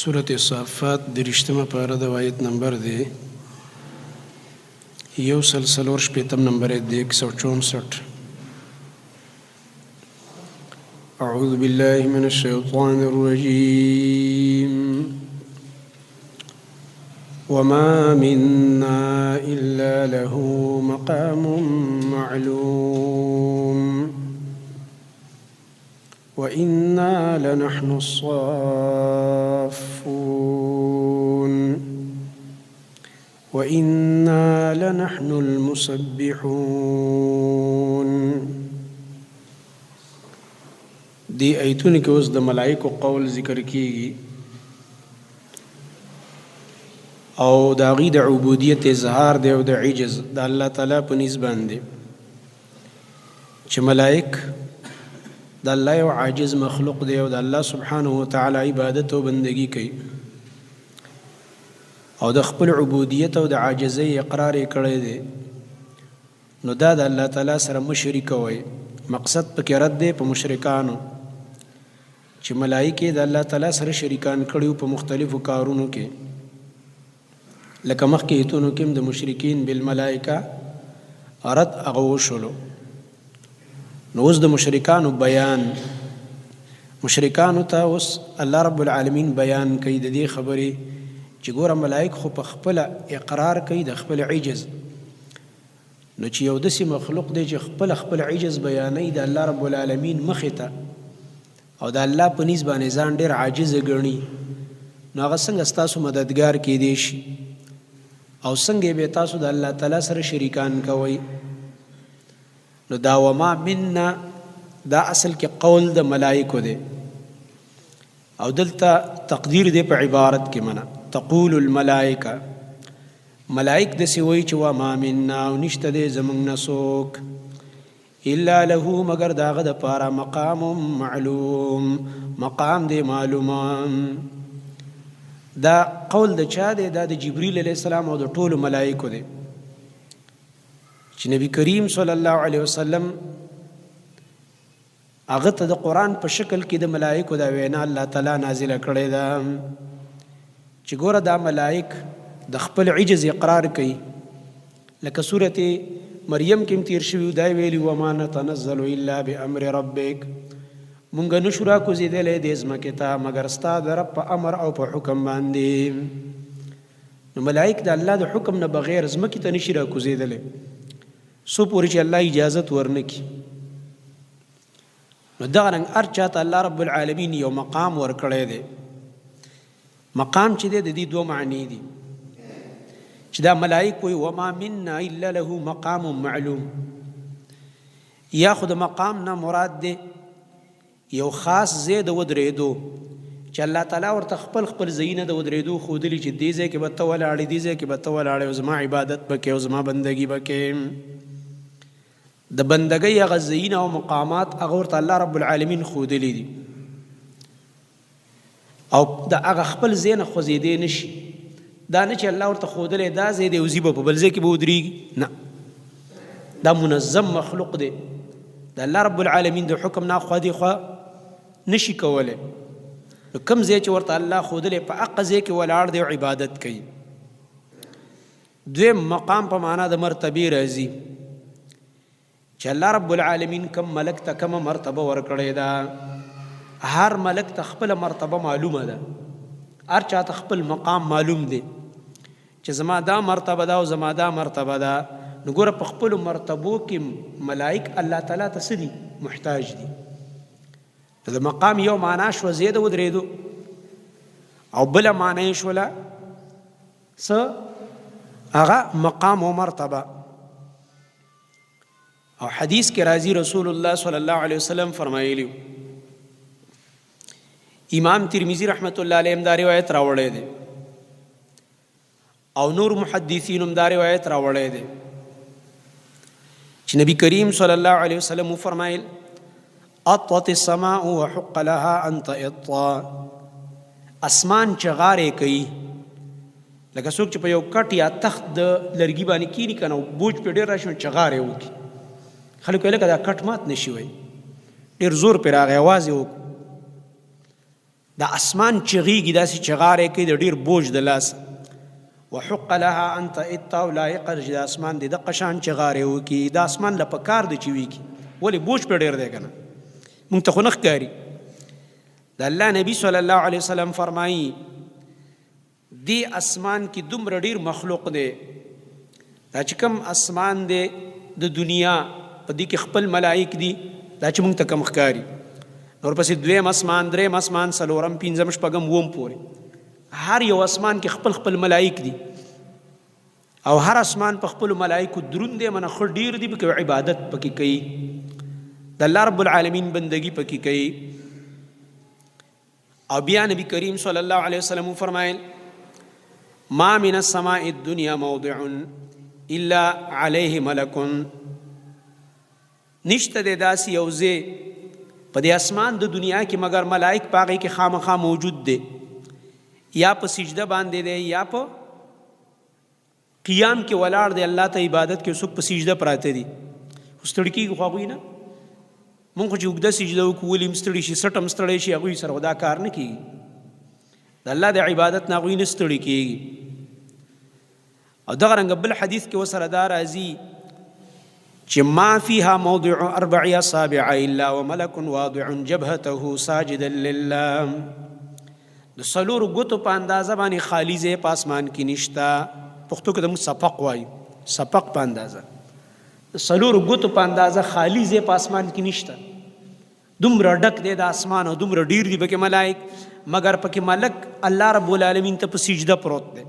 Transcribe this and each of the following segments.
سورة الصافات درشتمه پاره د آیت نمبر دی یو سلسلور شپیتم نمبر دی 164. أعوذ بالله من الشيطان الرجيم وما منا إلا له مقام معلوم وإنا لنحن الصافون وإنا لنحن المسبحون. دی ایتونه کې اوس د ملائکو قول ذکر کیږي او د هغې د عبودیت اظهار دی او د عجز د الله تعالی په نسبت باندې چې ملائک د الله یو عاجز مخلوق دی او د الله سبحانه وتعالی عبادت او بندگی کوي او د خپل عبودیت او د عاجزۍ اقرار یې کړی دی، نو دا د الله تعالی سره مه شریکوئ. مقصد پکې رد دی په مشرکانو چې ملائکې د الله تعالی سره شریکان کړي په مختلفو کارونو کې، لکه مخکې ایتونو کې هم د مشرکین بالملائکه رد هغه وشولو. نو اوس د مشرکانو بیان، مشرکانو ته اوس الله رب العالمین بیان کوي د دې خبرې چې ګوره ملائک خو په خپله اقرار کوي د خپل عجز، نو چې یو داسې مخلوق دی چې خپل عجز بیانوي د الله رب العالمین مخې ته او د الله په نسبت باندې ځان ډېر عاجزه ګڼي، نو هغه څنګه ستاسو مددګار کیدی شي او څنګه به تاسو د الله تعالی سره شریکان کوئ؟ نو دا وما منا دا اصل کې قول د ملائکو دی او دلته تقدیر دی په عبارت کې منه تقول الملائکه، ملائک داسې وایي چې وما منا او نشته دی زموږ نه څوک الا له مگر د هغه دپاره مقام معلوم، مقام دی معلومه. دا قول د چا دی؟ دا د جبریل علیه السلام او د ټولو ملائکو دی چې نبی کریم صلی الله علیه وسلم هغه ته د قرآن په شکل کې د ملائکو دا وینا الله تعالی نازله کړې ده چې ګوره دا ملائک د خپل عجز اقرار کوي، لکه سورت مریم کې هم تیر شوي دا ویلي وما نتنزل الا بامر ربک، مونږ نشو راکوزېدلی دې ځمکې ته مګر ستا د رب په امر او په حکم باندې. نو ملائک د الله د حکم نه بغیر ځمکې ته نشي راکوزېدلی څو پورې چې الله اجازت ورنه کړي. نو دغه رنګ هر چا ته الله رب العالمین یو مقام ورکړی دی. مقام چې دی د دې دوه معنی دي چې دا ملائک وایي وما منا الا له مقام معلوم، یا خو د مقام نه مراد دی یو خاص ځای د ودرېدو چې الله تعالی ورته خپل ځایونه د ودرېدو ښودلي چې دې ځای کې به ته ولاړې دې ځای کې به ته ولاړې او زما عبادت به کوې او زما بندګي به کوې. د بندګۍ هغه ځایونه او مقامات هغه ورته الله رب العالمین ښودلي دي او د هغه خپل ځای نه خوځېدی نه شي. دا نه چې الله ورته ښودلی دا ځای دی او زی به په بل ځای کې به ودرېږي، نه، دا منظم مخلوق دی، د الله رب العالمین د حکم نه خوا دی خوا نشي کولی. نو کوم ځای چې ورته الله ښودلی په هغه ځای کې ولاړ دی او عبادت کوي. دویم مقام په معنا د مرتبې راځي چې الله رب العالمین کم ملک ته کومه مرتبه ورکړې ده. هر ملک ته خپله مرتبه معلومه ده، هر چا ته خپل مقام معلوم دی چې زما دا مرتبه ده او زما دا مرتبه ده. نو ګوره په خپلو مرتبو کې ملائک الله تعالی ته څه دي؟ محتاج دي. د مقام یو معنا شوه ځای د ودرېدو او بله معنا یې شوله څه؟ هغه مقام و مرتبه. او حدیث کې راځي رسول الله صلی الله علیه وسلم فرمایلی، امام ترمذی رحمت الله علیه هم دا روایت راوړی دی او نور محدثین هم دا روایت راوړی دی چې نبی کریم صلی الله علیه وسلم فرمایل اطت السماء وحق لها ان تطا، اسمان چغارې کوي لکه څوک چې په یو کټ یا تخت د لرګي باندې کینی کنه بوج په ډېر راشي چغارې وکړي، خلک ویل که دا کټ مات نشي وای ډېر زور پرې راغی، آواز یې وکړو. د اسمان چغیږي داسې چغارې کوي د ډېر بوج د لاسه. وحق لها ان تئتا لایق چې د اسمان د قشان چغارې وکړي. د اسمان له پکار د چې وي کی ولې بوج په ډېر دی که نه مونږ ته خو نه ښکاري. د الله نبی صلی الله علیه وسلم فرمایي دی اسمان کې دومره ډېر مخلوق دی. دا چې کوم اسمان دی د دنیا په دې کې خپل ملائک دي دا چې مونږ ته کم ښکاري. ورپسې دویم اسمان، دریم اسمان، څلورم، پنځم، شپږم، اووم پورې هر یو اسمان کې خپل خپل ملائک دي او هر اسمان په خپلو ملائکو دروند دی منه ښه ډېر دي پکې عبادت پکې کوي د الله رب العالمین بندگی پکې کوي. او بیا نبی کریم صلی الله علیه وسلم فرمایل ما من السماء الدنيا موضع الا عليه ملک. نشته د داسې یو ځای په دې اسمان د دنیا کې مگر ملائک په هغې کې خامخا موجود دی، یا په سجده باندې دی یا په قیام کې ولاړ دی الله ته عبادت کې. څوک په سجده پراته دي خو ستړي کېږي خو هغوی نه. مونږ خو چې اوږده سجده وکړو ولې هم ستړي شي سټ هم ستړی شي هغوی سره دا کار نه کېږي. د الله د عبادت نه هغوی نه ستړي کېږي. او دغه رنګه بل حدیث کې ورسره دا راځي چې ما فيها موضع 4 اصابع الا وملك واضع جبهته ساجدا لله. د څلورو ګوتو په اندازه باندې خالي ځای په اسمان کې نشته. پښتو کې موږ سپق وایو، سپق په اندازه د څلورو ګوتو په اندازه خالي ځای په اسمان کې نشته. دومره ډک دی د اسمان او دومره ډیر دي پکې ملائک مګر پکې ملک الله رب العالمین ته په سجده پروت دی.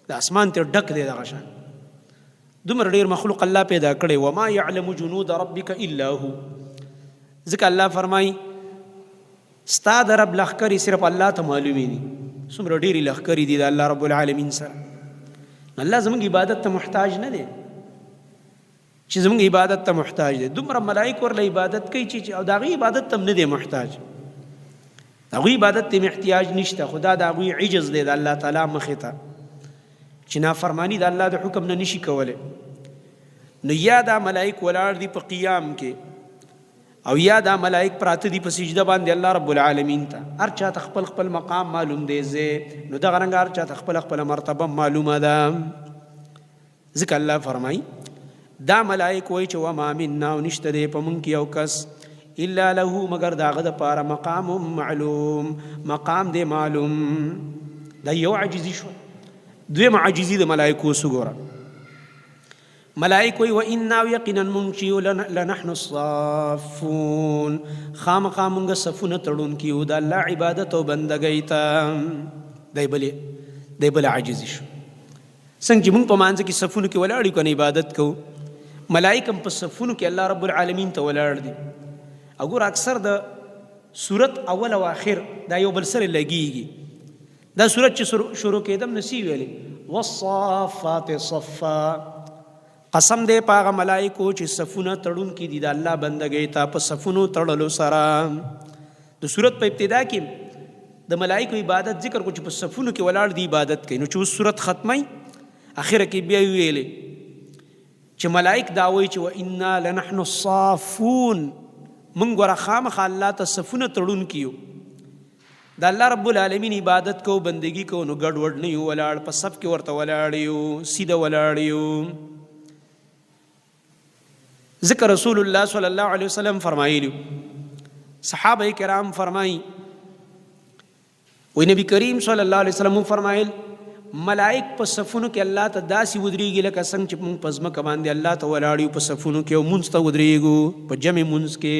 د اسمان ته ډک دی دغه شان. دومره ډیر مخلوق الله پیدا کړی. وما يعلم جنود ربك الا هو. ځکه الله فرمایي ستا د رب لښکرې صرف الله ته معلومې دي. څومره ډېرې لښکرې دي د الله رب العالمین سره. الله زموږ عبادت ته محتاج نه دی چې زموږ عبادت ته محتاج دی. دومره ملائک ورله عبادت کوي چې او د هغوی عبادت ته هم نه دی محتاج. د هغوی عبادت ته احتیاج نشته. خو دا د هغوی عجز دی د الله تعالی مخې ته چې نافرمانی د الله د حکم نه نشي کولی. نو یا دا ملائک ولاړ دي په قیام کې او یا دا ملائک پراته دي په سجده باندې الله رب العالمین ته. هر چا ته خپل خپل مقام معلوم دی ځای. نو دغه رنګه هر چا ته خپل خپل مرتبه معلومه ده. ځکه الله فرمایي دا ملائک وایي چې وما منا او نشته دی په مونږ کې یو کس الا له مگر د هغه دپاره مقام معلوم، مقام دی معلوم. دا یو عاجزي شو. دویم عاجزي د ملائکو وګوره. ملائک وی و انا یقینا منشیو لنحن الصافون. خامخا مونږ صفونه تړونکي یو د الله عبادت او بندګۍ ته. دی بل عاجزي شو. څنګه چې مونږ په مانځه کې صفونو کې ولاړ یو کنه عبادت کوو، ملائک هم په صفونو کې الله رب العالمین ته ولاړ دي. وګوره اکثر د صورت اول او آخر دا یو بل سره لګیږي. دا صورت چې شروع کېدم نسی ویلې والصافات صفا. قسم دې په هغه ملائکو چې صفونه تړونکي دي د الله بندګۍ ته په صفونو تړلو سره. د صورت په ابتدا کې د ملائکو عبادت ذکر کو چې په صفونو کې ولاړ دي عبادت کوي. نو چې اوس صورت ختمي اخره کې بیا ویلې چې ملائک دا وایي چې وانا لنحن الصافون. موږ ورا خامخا الله ته صفونه تړونکي یو د الله رب العالمین عبادت کو بندگی کو. نو ګډ وډ نه یو ولاړ په صف کې ورته ولاړ یو سیده ولاړ یو. ذکر رسول الله صلی الله علیه وسلم فرمایلی صحابه کرام فرمایي وی نبی کریم صلی الله علیه وسلم فرمایل ملائک په صفونو کې الله ته داسې ودرېږي لکه څنګه چې موږ په ځمکه باندې الله ته ولاړ یو په صفونو کې او مونځ ته ودرېږو په جمع مونځ کې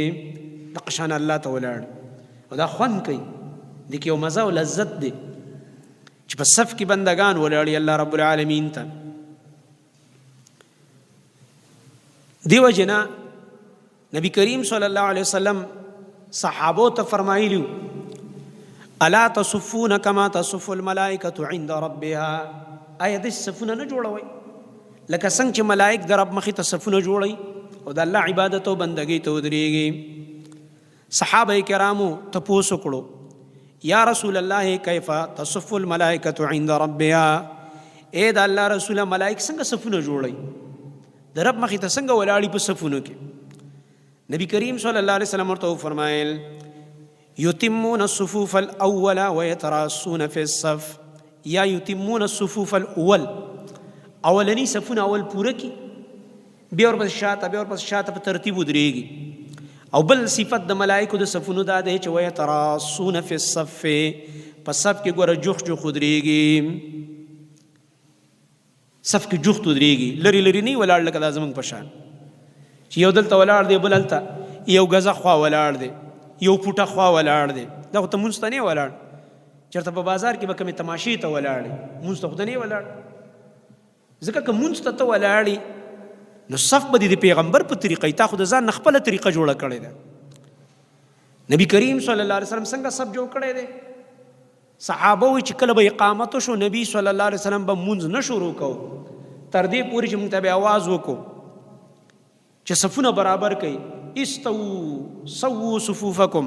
دغه شان الله ته ولاړ. او دا خوند کوي د کې یو مزه او لذت دی چې په صف کې بندگان ولاړي الله رب العالمین ته. دیو جنا نبی کریم صلی الله علیه وسلم صحابو ته فرمایلیو الا تصفون كما تصف الملائکه عند ربها. آیا د صفونه نه جوړوي لکه څنګه چې ملائک د رب مخې ته صفونه جوړي او د الله عبادت او بندګۍ ته ودرېږي. صحابه کرامو تپوس وکړو یا رسول الله کیف تصف الملائکه عند ربها. اے د الله رسول ملائک څنګه صفونه جوړي د رب مخې ته څنګه ولاړي په صفونو کې. نبی کریم صلی الله علیه وسلم ورته فرمایل یتمون الصفوف الاول ويتراصون في الصف، یا یتمون الصفوف الاول، اولنی صفونه اول پوره کی، بیا ورپسې شاته بیا ورپسې شاته په ترتیب ودرېږي. او بل صفت د ملائکو د صفونو دا دی چې ويتراصون في الصف، په صف کې ګوره جوخ جوخ ودرېږي، صف کې جوخت ودرېږي، لري لري نه ولاړ لکه دا زمونږ په شان چې یو دلته ولاړ دی بل هلته یو غزه خوا ولاړ دی یو پوټه خوا ولاړ دی. دا خو ته مونځ ته نه ولاړ، چېرته په بازار کې به کومې تماشې ته ولاړ مونځ ته خو ته نه ولاړ. ځکه که مونځ ته ولاړې نو صف به د پیغمبر په طریقه، تا خو د ځان نه خپله طریقه جوړه کړې ده. نبی کریم صلی الله علیه وسلم څنګه صف جوړ کړی دی؟ صحابه وایي چې کله به اقامت شو نبی صلی الله علیه وسلم به مونځ نه شروع کو تر دې پورې چې موږ ته به آواز وکړو چې صفونه برابر کړئ، استووا سووا صفوفکم،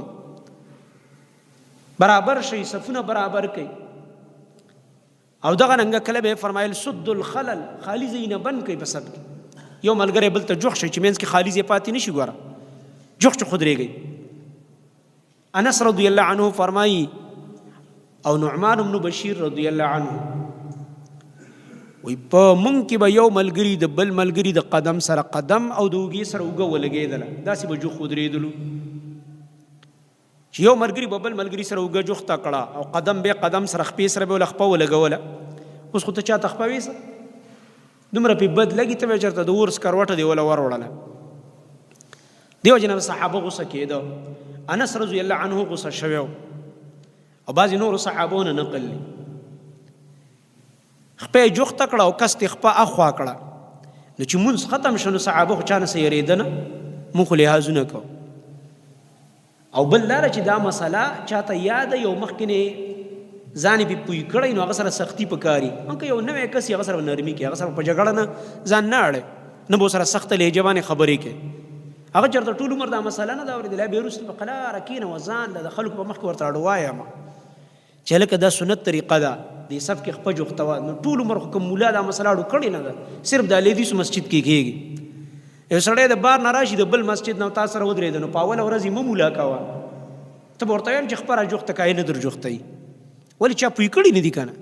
برابر شئ صفونه برابر کړئ. او دغه رنګه کله به فرمایل سد الخلل، خالی ځای نه بند کړئ په صف کې. یو ملګری بل ته جوخ شي چې منځ کې خالی ځای پاتې نه شي، ګوره جوخ چې خودرېږئ. انس رضی الله عنه فرمایي او نعمان بن بشیر رضی الله عنه وی په مونږ کې به یو ملګري د بل ملګري د قدم سره قدم او د اوږې سره اوږه ولګېدله، داسې به جوخ ودرېدلو چې یو ملګري به بل ملګري سره اوږه جوخته کړه او قدم به قدم سره خپې سره به له خپه ولګوله. اوس خو ته چاته خپه ویسه دومره پې بد لګي ته به چېرته د اور سکروټه دې وله وروړله. دې وجې نه صحابه غوسه کېده، انس رضی الله عنه غوسه شوی و او بعضې نورو صحابو نه نقل دي. خپه یې جوخته کړه او کس ته خپه اخوا کړه، نو چې مونځ ختم شو نو صحابه خو چا نه څه یېرېده نه، مونږ خو لحاظونه کوو. او بل لاره چې دا مسله چاته یاده یو مخکې ځان یې پې پوی کړی نو هغه سره سختي پکاري. که یو نوی کس هغه سره نرمي کوي، هغه سره په جګړه نه ځان نه اړی، نه به ورسره سخته لهجه باندې خبرې کوي. هغه چېرته ټول عمر دا مسله نه ده اورېدلی، بیا وروسته په قلاره کښېنه و ځان له د خلکو په مخ کې ورته اړوایم چې هلکه دا سنت طریقه ده، دې صف کې خپه جوخته وه. نو ټول عمر خو کوم ملا دا مسله اړو کړې نه ده، صرف د اهلیدیسو مسجد کې کېږي. یو سړی د بار نه راشي د بل مسجد نه تا سره ودرېده نو په اوله ورځ یې مه مولا کوه، ته به ورته وایم چې خپه را جوخته که نه در جوخته یي، ولې چا پوی کړي نه دي که نه.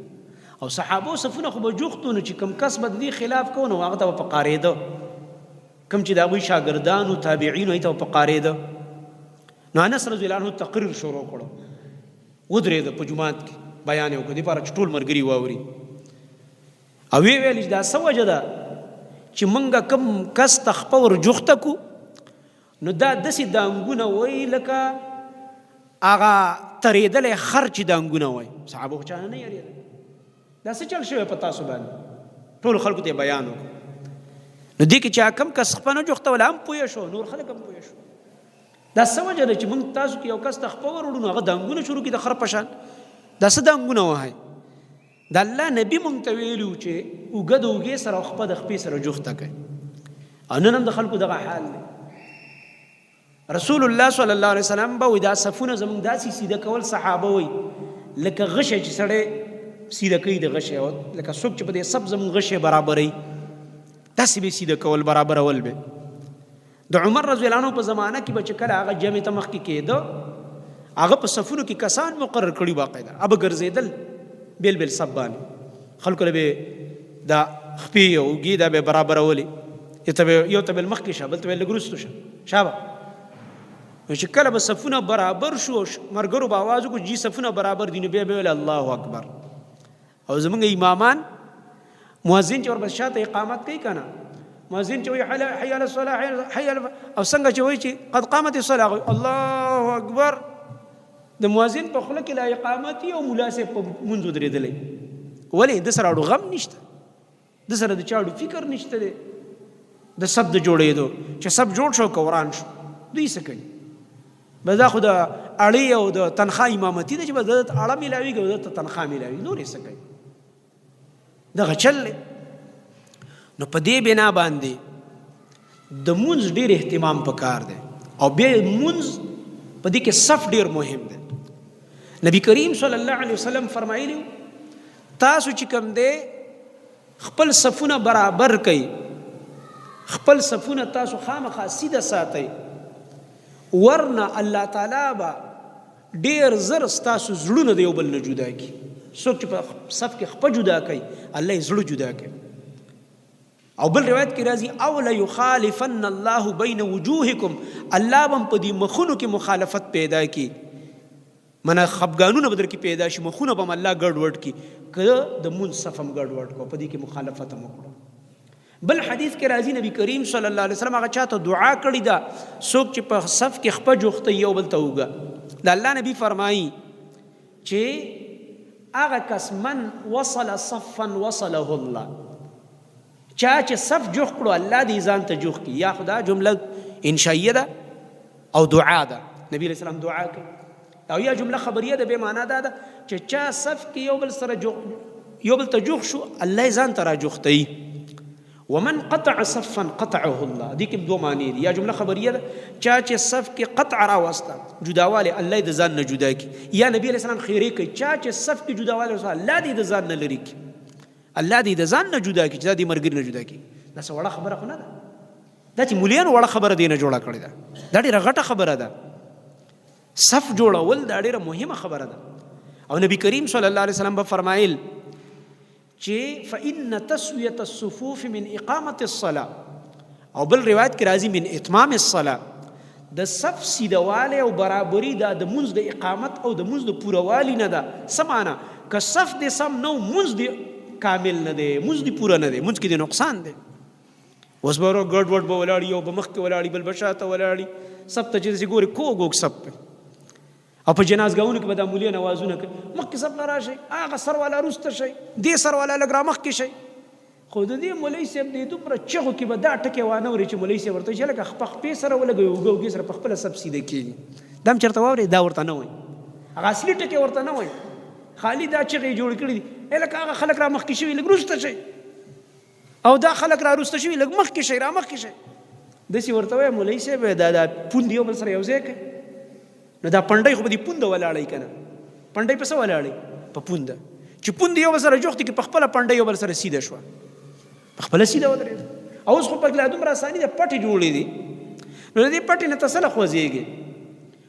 او صحابو صفونه خو به جوختو نو چې کوم کس به د دې خلاف کو نو هغه ته به پکارېده، کوم چې د هغوی شاګردانو تابعینو هغې ته به پکارېده. نو انس رضی الله عنه تقریر شروع کړو، ودرېده په جومات کې بیان یې وکړو، دې پاره چې ټول ملګري واوري. او ویې ویل چې دا څه وجه ده چې موږ کوم کس ته خپه ور جوخته کو نو دا داسې دانګونه وایي لکه هغه ترېدلی خر چې دانګونه وایي. صحابه خو چا نه یېرېدل، دا څه چل شوی په تاسو باندې؟ ټولو خلکو ته یې بیان وکړو. نو دې کې چې کم کس خپه نه جوختوله هم پوه شو، نور خلک هم پوه شو. دا څه وجه ده چې موږ تاسو کې یو کس ته خپه ور وړو نو هغه دانګونه شروع کړي د خر په شان؟ دا څه دانګونه وهئ؟ د الله نبي موږ ته ویلي وو چې اوږه د اوږې سره او خپه د خپې سره جوخته کوي. او نن هم د خلکو دغه حال دی. رسول الله صلی الله علیه وسلم به وایي دا صفونه زموږ داسې سیده کول صحابه وایي لکه غشی چې سړی سیده کوي د غشی، لکه څوک چې په دې صف زموږ غشی برابروي داسې به سیده کول برابرول به. د عمر رضی الله عنه په زمانه کې به چې کله هغه جمع ته مخکې کېده هغه په صفونو کې کسان مقرر کړي باقاعده، هغه به ګرځېدل بیل بیل صف باندې، خلکو له به دا خپې او اوږې دا به برابرولې، یو ته به مخکې شه بل ته به لږ وروستو شه شابه. نو چې کله به صفونه برابر شو ملګرو به آواز وکړو جي صفونه برابر دي، نو بیا به ویل الله اکبر. او زمونږ امامان مؤذن چې ورپسې شاته اقامت کوي که نه، مؤذن چې وایي حي علی الصلاة حي علی، او څنګه چې وایي چې قد قامت الصلاة الله اکبر، د مؤذن په خوله کې لا اقامت او ملا صاحب په مونځ ودرېدلی. ولې؟ د سره اړو غم نشته، د سره د چا اړو فکر نشته دی د صف د جوړېدو، چې صف جوړ شو که وران شو. دوی څه کوي؟ بس دا خو د اړې او د تنخوا امامتي ده چې بس د اړه میلاوېږي او د تنخوا میلاوېږي، نور یې څه کوي؟ دغه چل دی. نو په دې بنا باندې د مونځ ډېر اهتمام پکار دی. او بیا مونځ په دې کې صف ډېر مهم دی. نبی کریم صلی الله علیه وسلم فرمایلی تاسو چې کوم دی خپل صفونه برابر کوي، خپل صفونه تاسو خامخا سیده ساتئ، ورنه الله تعالی به ډیر زر ستاسو زړونه د یو بل نه جدا کی. څوک چې په صف کې خپه جدا کوي الله یې زړه جدا کوي. او بل روایت کې راځي او لا یخالفن الله بین وجوهکم، الله بم په دې مخونو کې مخالفت پیدا کی. منه خفګانونه بدر کې پیدا شي، مخونه بم الله ګډوډ کی، که د مون صفم ګډوډ کو، په دې کې مخالفت هم وکړو. بل حدیث کې راځي نبی کریم صلی الله علیه وسلم هغه چاته دعا کړې ده څوک چې په صف کې خپه جوخته یو بل ته وګه. د الله نبی فرمایي چې هغه کس من وصل صفا وصله الله، چا چې صف جوخ کړو الله دې ځان ته جوخ کی. یا خدا جمله انشائیه ده او دعا ده، نبی علیہ السلام دعا کوي. او یا جمله خبریه ده به معنا ده چې چا صف کې یو بل سره یو بل ته جوخ شو الله ځان ته را جوختي. ومن قطع صفا قطعه الله، دې کې دوه معنی دي. یا جمله خبریه ده چا چې صف کې قطع را واسطه جداواله الله دې ځان نه جدا کی. یا نبی علیہ السلام خیره کوي چا چې صف کې جداواله واسطه الله دې ځان نه لري کی، الله دې ځان نه جدا کی، چې دې مرګ نه جدا کی. دا څه وړه خبره خو نه ده، دا چې مليان وړه خبره دی نه جوړه کړې ده، دا ډېره غټه خبره ده. صف جوړول دا ډېره مهمه خبره ده. او نبی کریم صلی الله علیه وسلم به فرمایل چې فإن تسویة الصفوف من اقامة الصلاة، او بل روایت کې راځي من اتمام الصلاة. د صف سیدواله او برابرۍ دا د منځ د اقامت او د منځ د پوروالي نه ده. سمانه که صف دې سم نو منځ دې کامل نه دی، منځ دې پوره نه دی، منځ کې دې نقصان دی. اوس به ګډ وډ به ولاړي، یو به مخکې ولاړي بل به شاته ولاړي، صف ته چې ګوري کوږ صف. او په جنازګاونو کې به دا مولین اوازونه کوي مخکې صف نه راشئ، هغه سر والا وروسته شئ، دې سر والا لږ را مخکې شئ. خو د دې مولوي صاحب دې دومره چغو کې به دا ټکې وانه اوري چې مولوي صاحب ورته چې لکه خپې سره ولګوي اوږه اوږې سره په خپله صف سیده کېږي. دا هم چېرته واورې دا ورته نه وایي، هغه اصلي ټکې ورته نه وایي، خالي دا چغې جوړې کړي دي لکه هغه خلک را مخکې شوي لږ وروسته شئ، او دا خلک را وروسته شوي لږ مخکې شئ، را مخکې شئ. داسې ورته وایي مولوي صاحب دا پوند یو بل سره یو ځای کوي. نو دا پنډۍ خو به دې پونده ولاړی که نه، پنډۍ په څه ولاړی؟ په پونده. چې پوند یو بل سره جوختې کې په خپله پنډۍ یو بل سره سیده شوه، په خپله سیده ودرېده. او اوس خو پکې لا دومره اساني ده، پټې جوړې دي. نو د دې پټې نه ته څه نه خوځېږي،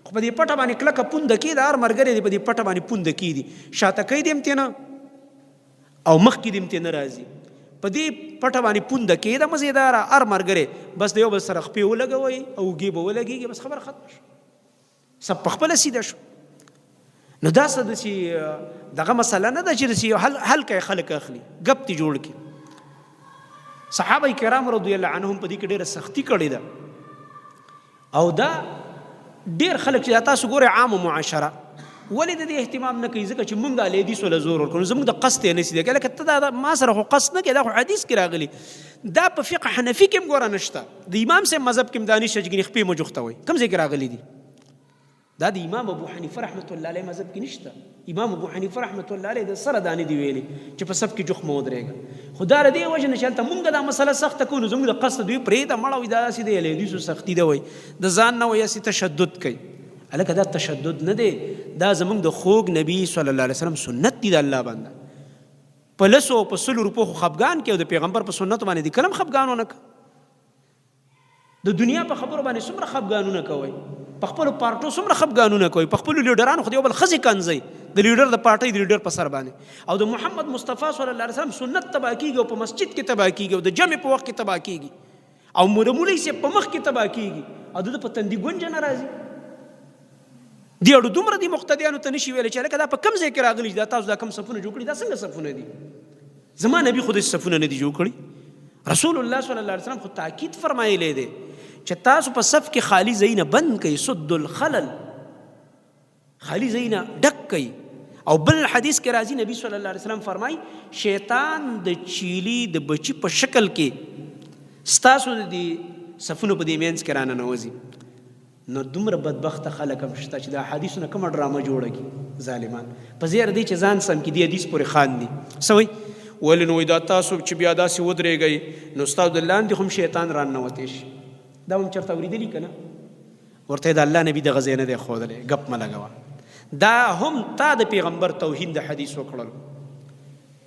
خو په دې پټه باندې کلکه پونده کېده. هر ملګری دی په دې پټه باندې پونده کېدي، شاته کوي دې هم ترې نه او مخکې دې هم ترې نه راځي. په دې پټه باندې پونده کېده مزېداره، هر ملګری بس د یو بل سره خپې ولګوئ او اوږې به ولګېږي، بس خبره ختمه شوه، سب په خپله سیده شو. نو دا څه داسې دغه مسله نه ده چې داسې حل کوي خلک اخلي ګپ دې جوړ کړي. صحابه کرام رضی الله عنهم په دې کې ډېره سختي کړې ده. او دا ډېر خلک چې تاسو ګورئ عامه معاشره ولې د دې اهتمام نه کوي، ځکه چې موږ د اهل حدیث ولا زور ورکړو، زموږ د قصد یې نشي دی. لکه ته دا ما سره خو قصد نه کوې، دا خو حدیث کې راغلي، دا په فقه حنفي کې هم ګوره نشته، د امام صاحب مذهب کې هم دا نشته چې ګنې خپې مه جوخته وایي، کوم ځای کې راغلي دي؟ دا د امام ابو حنیفه رحمت الله علیه مذهب کې نشته. امام ابو حنیفه رحمت الله علیه د سره دانې دی ویلي چې په صف کې جوخ مه ودرېږه. خو دا د دې وجه نه چې هلته مونږ دا مسله سخته کوو، نو زموږ د قصد دوی پرېږده مړه وایي دا داسې دی اهل حدیثو سختي ده وایي، د ځان نه وایي هسې تشدد کوي. هلکه دا تشدد نه دی، دا زموږ د خوږ نبي صلی الله علیه وسلم سنت دی. د الله بنده په 100 او په 100 روپو خو خفګان کې او د پیغمبر په سنتو باندې دې کله هم خفګان ونه کړه. د دنیا په خبرو باندې څومره خفګانونه کوئ، په خپلو پارټو څومره خفګانونه کوئ، په خپلو لیډرانو خو د یو بل ښځې کنځئ، د لیډر د پارټۍ د لیډر په سر باندې، او د محمد مصطفی صلی الله علیه وسلم سنت تباه کېږي او په مسجد کې تباه کېږي او د جمع په وخت کې تباه کېږي او د مولوي صاحب په مخ کې تباه کېږي او د په تندي ګونجه نه راځي. دې اړو دومره دي مقتدیانو ته نشي ویلی چې هلکه دا په کوم ځای کې راغلي، دا تاسو دا کوم صفونه جوړ کړي، دا څنګه صفونه دي؟ زما نبي خو داسې صفونه نه دي جوړ کړي. رسول الله صلی الله علیه وسلم خو تاکید فرمایلی دی چې تاسو په صف کې خالی ځای نه بند کړئ، سد الخلل، خالی ځای نه ډک کړئ. او بل حدیث کې راځي نبی صلی الله علیه وسلم فرمایي شیطان د چیلی د بچی په شکل کې ستاسو د صفونو په دې منځ کې راننوځي. نو دومره بدبخته خلک هم شته چې دا حدیثونه کومه ډرامه جوړه کړي ظالمان، په زیر دی چې ځان سم کې دې حدیث پورې خاندي. څه وایي؟ ولې نو دا تاسو چې بیا داسې ودرېږئ نو ستاسو د لاندې خو هم شیطان راننوتی شي. دا هم چېرته اورېدلي که نه؟ ورته د الله نبي دغه ځای نه دی ښودلی، ګپ مه لګوه. دا هم تا د پیغمبر توهین د حدیث وکړل،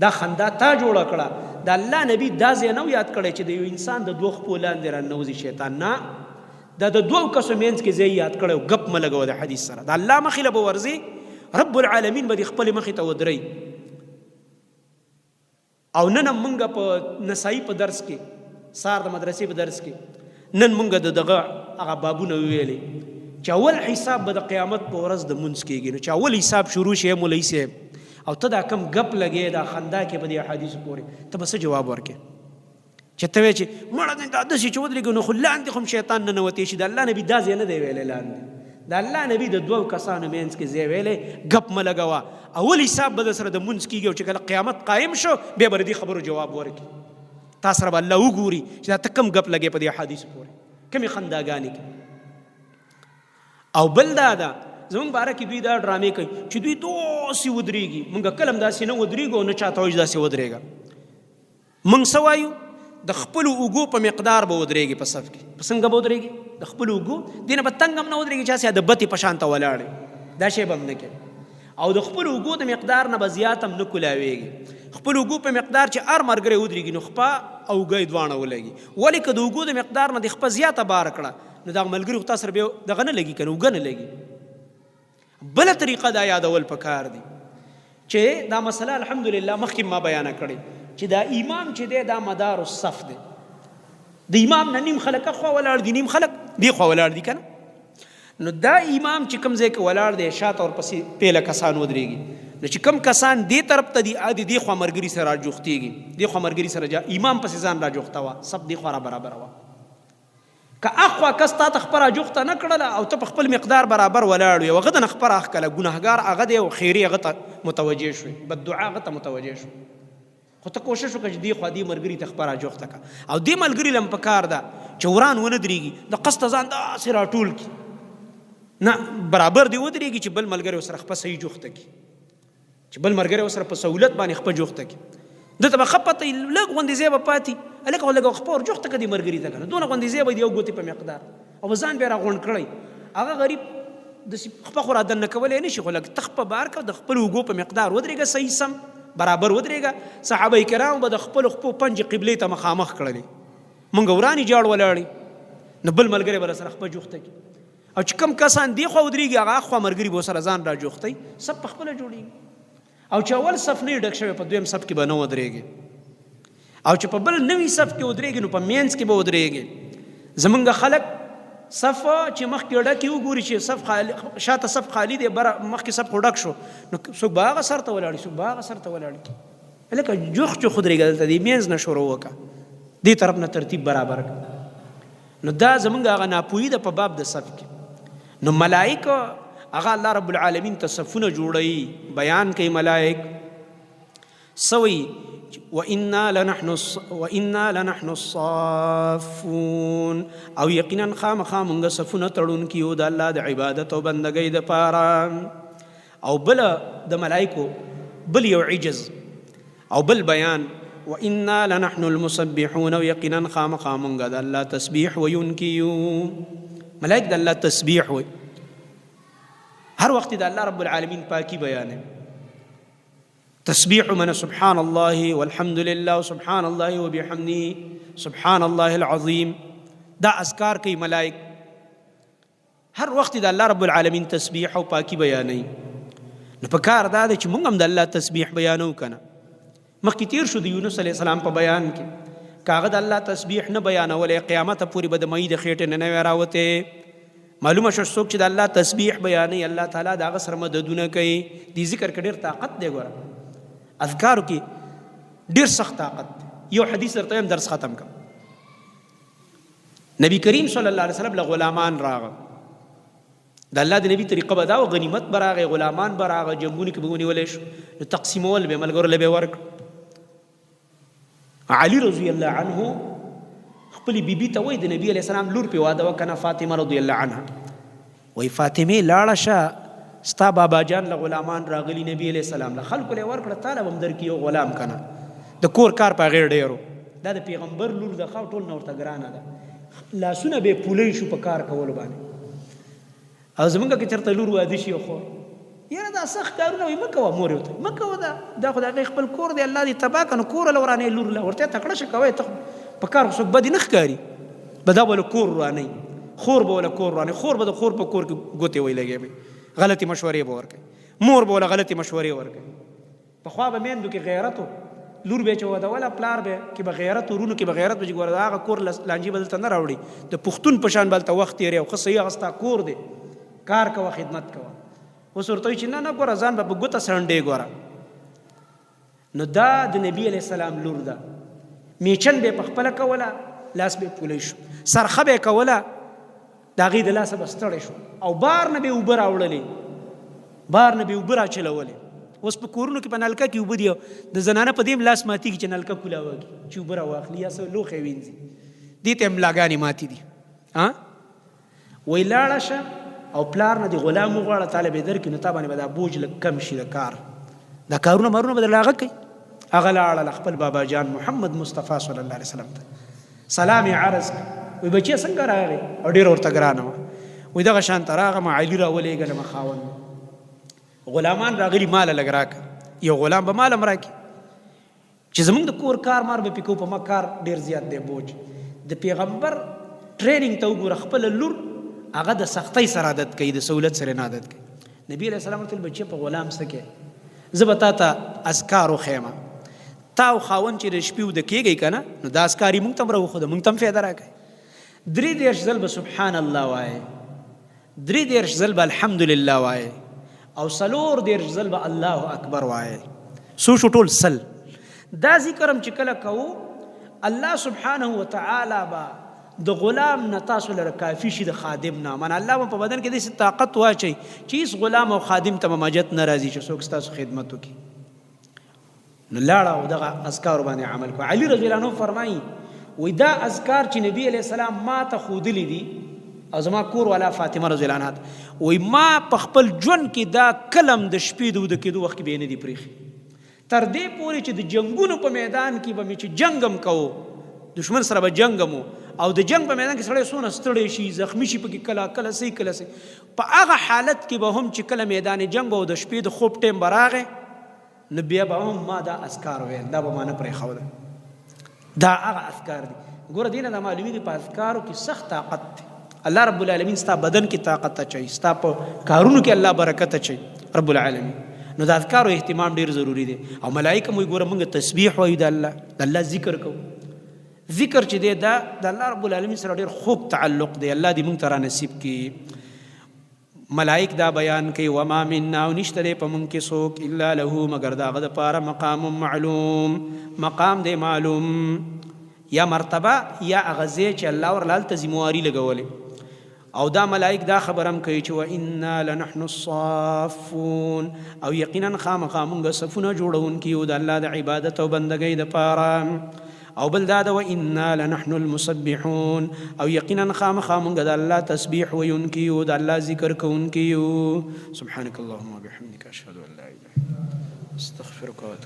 دا خندا تا جوړه کړه. د الله نبي دا ځای نه یاد کړی چې د یو انسان د دوه خپو لاندې راننوځي شیطان، نه، دا د دوو کسو منځ کې ځای یاد کړی ګپ مه لګوه د حدیث سره د الله مخې له به ورځې رب العالمین به د خپلې مخې ته ودرئ. او نن هم مونږ په نسایي په درس کې سار د مدرسې په درس کې نن مونږ د دغه هغه بابونه وویلې چې اول حساب به د قیامت په ورځ د مونځ کېږي. نو چې اول حساب شروع شي مولوي صاحب او ته دا کم ګپ لګې دا خندا کې په دې احادیثو پورې ته به څه جواب ورکې چې ته وایې چې مړه دا داسې چې ودرېږو نو خو لاندې خو شیطان ننوتی شي. د الله نبي دا ځای نه دی ویلی لاندې د الله نبي د دوو کسانو منځ کې ځای ویلی ګپ مه لګوه. اول حساب به د سره د مونځ کېږي او چې کله قیامت قایم شو بیا به د دې خبرو جواب ورکړي. تا سره به الله وګوري چې دا ته کم ګپ لګې په دې احادیثو پورې کمې خنداګانې کوي. او بل دا ده زمونږ باره کې دوی دا ډرامې کوي چې دوی داسې ودرېږي. مونږ کله هم داسې نه ودرېږو او نه چاته وایو داسې ودرېږه. مونږ څه وایو د خپلو اوږو په مقدار به ودرېږي په صف کې. په څنګه به ودرېږي د خپلو اوږو دې نه به تنګ هم نه ودرېږي چې هسې د بتې په شان ته ولاړې دا شی به هم نه کوي. او د خپلو اوږو د مقدار نه به زیات هم نه کولاویږي. خپلو اوږو په مقدار چې هر ملګری ودرېږي نو خپه او اوږه دواړه ولګي. ولې که د اوږو د مقدار نه د خپه زیاته بار کړه نو دغه ملګري خو تا سره بیا دغه نه لګي که نه اوږه نه لګي. بله طریقه دا یادول پکار دي چې دا مسله الحمدلله مخکې ما بیانه کړې چې دا امام چې دی دا مدار الصف دی. د امام نه نیم خلک خوا ولاړ دي نیم خلک دې خوا ولاړ دي که نه. نو دا امام چې کوم ځای کې ولاړ دی شاته ورپسې پیله کسان ودرېږي نو چې کوم کسان دې طرف ته دي دې خوا ملګري سره راجوختېږي دې خوا ملګري سره امام پسې ځان راجوخته وه سب دې خوا را برابره وه. که اخوا کس تا ته خپه راجوخته نه کړله او ته په خپل مقدار برابر ولاړ وې او هغه د نه خپه راښکله ګناهګار هغه دی او خیري هغه ته متوجه شوې بددعا هغه ته متوجه شو. خو ته کوشش وکړه چې دې خوا دې ملګري ته خپه راجوخته کړه او دې ملګري له هم پکار ده چې وران ونه درېږي د قصد ځان داسې راټول کړي نه برابر دې ودرېږي چې بل ملګری ورسره خپه صحیح جوخته کړي چې بل ملګری ورسره په سهولت باندې خپه جوخته کړي. دته به ښه پته لږ غوندې ځای به پاتې هلکه لږ خپه ورجوخته کړه دې ملګري ته که نه دونه غوندې ځای به د یو ګوتې په مقدار او به ځان بیا راغونډ کړی هغه غریب داسې خپه خو رادننه کولی نه شي خو لږ ته خپه بار کړه د خپلو اوږو په مقدار ودرېږه صحیح سم برابر ودرېږه. صحابه کرام به د خپلو خپو پنجې قبلې ته مخامخ کړلې مونږ ورانې جاړ ولاړې نو بل ملګری به راسره خپه جوخته کړي او چې کوم کسان دې خوا ودرېږي هغه خوا ملګري به ورسره ځان را جوختی سب په خپله جوړېږي. او چې اول صف نه ډک شوی په دویم صف کې به نه ودرېږي او چې په بل نوي صف کې ودرېږي نو په مینځ کې به ودرېږي. زمونږ خلک صف چې مخکې ډک وګوري چې صف خالی شاته صف خالی دی بره مخکې صف خو ډک شو نو څوک به هغه سر ته ولاړي څوک به هغه سر ته ولاړي هلکه جوخ جوخ ودرېږه دلته دې مینځ نه شروع وکړه دې طرف نه ترتیب برابر کړه. نو دا زمونږ هغه ناپوهي ده په باب د صف کې. نو ملائکه هغه الله رب العالمین ته صفونه جوړوي بیان کوي ملائک سوي وَإِنَّا لَنَحْنُ الصَّافُونَ او یقینا خامخا مونږ صفونه تړونکي یو د الله د عبادت او بندګۍ دپاره. او بل د ملائکو بل یو عجز او بل بیان وَإِنَّا لَنَحْنُ الْمُسَبِّحُونَ او یقینا خامخا مونږ د الله تسبیح ویونکي یو. ملائک د الله تسبیح وي هر وخت د الله رب العالمین پاکی بیانه. تسبیح من سبحان الله والحمد لله سبحان الله وبحمده سبحان الله العظیم دا اذکار کوي ملائک هر وخت د الله رب العالمین تسبیح او پاکی بیانوي. نو په کار دا دی چې موږ هم د الله تسبیح بیانو کنه. مخکې تیر شو د یونس علیه السلام په بیان کې کاغه د الله تسبیح نه بیانولی قیامت پورې به د مئی د خېټې نه وی راوتې. معلومه شو څوک چې د الله تسبیح بیانوي الله تعالی د هغه سره مددونه کوي. دې ذکر کې ډېر طاقت دی ګوره اذکارو کې ډېر سخت طاقت. یو حدیث درته هم درس ختم کړم. نبی کریم صلی الله علیه وسلم له غلامان راغه د الله د نبی طریقه به دا و غنیمت به راغی غلامان به راغه جنګونو کې به ونیولی شو نو تقسیمول به ملګرو له به ورکړه. علي رضی الله عنه خپلې بیبي ته وایي د نبي علیه السلام لور پې واده وکنه فاطمه رضی الله عنها وایي فاطمې لاړه شه ستا بابا جان له غلامان راغلي نبی علیه السلام له خلکو له ورکړه تاله به هم درکړي یو غلام کنه د کور کار په هغې ډېرو دا د پیغمبر لور د خو ټول نه ورته ګرانه ده لاسونه به یې پولی شو په کار کولو باندې. او زمونږ که چېرته لور واده شي خو یاره دا سخت کارونه وایي مه کوه مور یې ورته مه کوه دا خو د هغې خپل کور دی الله دې تباه که نو کوره له ورانوي لور له ورته یې تکړه شه کوی ته په کار خو څوک بدې نه ښکاري به دا به له کور ورانوي خور به ولا کور ورانه، خور به د خور په کور کې ګوتې وی لګي به، غلطي مشورې به ورکړي، مور به ولا غلطي مشورې ورکړي. پخوا به میندو کې غیرت لور به چې ودوله، پلار به کې به غیرت، ورونو کې به غیرت به چې ګوره هغه کور لانجې به دلته نه راوړي، د پښتون په شان به هلته وخت تېری او ښه صحیح هغه ستا کور دی، کار کوه خدمت کوه. اوس ورته وایي چې نه نه ګوره ځان به په ګوته سنډې ګوره. نو دا د نبي علیه السلام لور ده. میچن به یې پخپله کوله، لاس به یې پولی شو، سرخه به یې کوله، د هغې د لاسه به ستړی شو او بار نه به یې اوبه راوړلې، بار نه به یې اوبه راچلولې. اوس په کورونو کې په نلکه کې اوبه دي، د زنانه په دې لاس ماتېږي چې نلکه کولاوږي چې اوبه راواخلي یا څه لوښی وینځي، دې ته ملاګانې ماتې دي. وایي لاړه شه او پلار نه دې غلام وغواړه، تاله به یې درکړي، نو تا باندې به دا بوج لږ کم شي د کار، دا کارونه مارونه به درله هغه کوي. هغه لاړله خپل بابا جان محمد مصطفی صلی الله علیه وسلم ته، سلام یې عرض کړ. وایي بچیه څنګه راغې؟ او ډېره ورته ګرانه وه. وایي دغه شانته راغم، علي راولېږلم خاوند، غلامان راغلي ماله لږ راکړه، یو غلام به مال هم راکړي چې زمونږ د کور کار مار به پې کوو، په ما کار ډېر زیات دی بوج. د پیغمبر ټریننګ ته وګوره، خپله لور هغه د سختۍ سره عادت کوي، د سهولت سره نه عادت کوي. نبي علیه السلام ورته ویل بچیه په غلام څه کوې؟ زه به تا ته اذکار وښیم، تا او خاوند چې د شپې وده کېږئ که نه، نو دا اذکار یې مونږ ته هم راوښوده، مونږ ته هم فایده راکوي. 33 ځل به سبحان الله وایې، 33 ځل به الحمدلله وایې، او 34 ځل به الله اکبر وایې. څو شو ټول 100. دا ذکر هم چې کله کوو، الله سبحانه وتعالی به د غلام نه تاسو لره کافي شي، د خادم نه. معنی الله به په بدن کې داسې طاقت واچوي چې هېڅ غلام او خادم ته به مجت نه راځي چې څوک ستاسو خدمت وکړي. نو لاړه او دغه اذکارو باندې عمل کوه. علي رضی الله عنه فرمایي وایي دا اذکار چې نبي علیه السلام ما ته ښودلي دي او زما کور والا فاطمه رضی الله عنها، وایي ما په خپل ژوند کې دا کلم د شپې د وده کېدو وخت کې به یې نه دي پرېښي، تر دې پورې چې د جنګونو په میدان کې به مې چې جنګ هم کوو، دشمن سره به جنګ هم او د جنګ په میدان کې سړی څونه ستړی شي، زخمی شي پکې، کله صحیح کله صحیح، په هغه حالت کې به هم چې کله میدان جنګ او د شپې د خوب ټیم به راغی، نو بیا به هم ما دا اذکار ویل، دا به ما نه پرېښوده. دا هغه اذکار دي. ګوره دې نه دا معلومېږي په اذکارو کې سخت طاقت دی. الله رب العالمین ستا بدن کې طاقت اچوي، ستا په کارونو کې الله برکت اچوي رب العالمین. نو د اذکارو اهتمام ډېر ضروری دی. او ملائکه مو ګوره موږ تسبیح وایو، د الله ذکر کوو. ذکر چې دی دا د الله رب العالمین سره ډېر خوږ تعلق دی. الله دې موږ ته را نصیب کړي. ملائک دا بیان کوي وما منا، او نشته دی په موږ کې څوک الا له مگر د هغه دپاره مقام معلوم، مقام دی معلوم، یا مرتبه یا هغه ځای چې الله ورله هلته ذمواري لګولې. او دا ملائک دا خبرم کوي چې وإنا لنحن الصافون، او یقینا خامخا مونږ صفونه جوړونکي یو د الله د عبادت او بندګۍ دپاره. او بل دا د وإنا لنحن المسبحون، او یقینا خامخا مونږ د الله تسبیح ویونکي یو، د الله ذکر کوونکي یو. سبحانك اللهم وبحمدك اشهد ان لا اله الا انت استغفرك واتوب